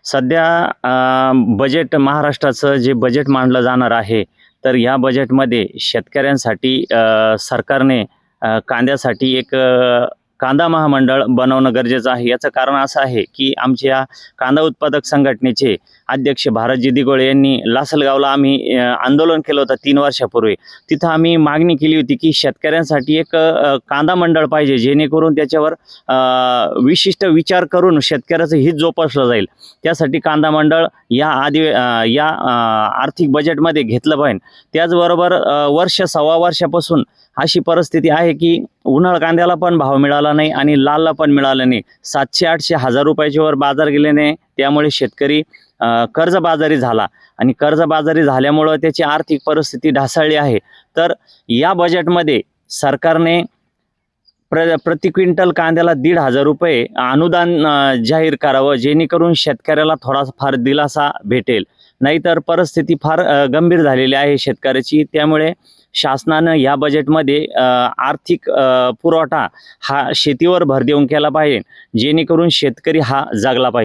सध्या बजेट महाराष्ट्राचं जे बजेट मांडलं जाणार आहे, तर या बजेटमध्ये शेतकऱ्यांसाठी सरकारने कांद्यासाठी एक कांदा महामंडळ बनवणं गरजेचं आहे. याचं कारण असं आहे, की आमच्या कांदा उत्पादक संघटनेचे अध्यक्ष भारतजी दिघोळे यांनी लासलगावला आम्ही आंदोलन केलं होतं 3 वर्षापूर्वी. तिथं आम्ही मागणी केली होती, की शेतकऱ्यांसाठी एक कांदा मंडळ पाहिजे, जेणेकरून त्याच्यावर विशिष्ट विचार करून शेतकऱ्याचं हित जोपासलं जाईल. त्यासाठी कांदा मंडळ या आर्थिक बजेटमध्ये घेतलं पाहिजे. त्याचबरोबर वर्ष सव्वा वर्षापासून अशी परिस्थिती आहे, की उन्हाळ कांद्याला पण भाव मिळाला नाही आणि लालला पण मिळाला नाही. 700-800 हजार रुपयाच्या वर बाजार गेल्याने त्यामुळे शेतकरी कर्जबाजारी झाला आणि कर्जबाजारी झाल्यामुळं त्याची आर्थिक परिस्थिती ढासळली आहे. तर या बजेटमध्ये सरकारने प्रति क्विंटल कांद्याला 1,500 रुपये अनुदान जाहीर करावं, जेणेकरून शेतकऱ्याला थोडाफार दिलासा भेटेल. नाहीतर परिस्थिती फार गंभीर झालेली आहे शेतकऱ्याची. त्यामुळे शासनानं या बजेटमध्ये आर्थिक पुरवठा हा शेतीवर भर देऊन केला पाहिजे, जेणेकरून शेतकरी हा जगला पाहिजे.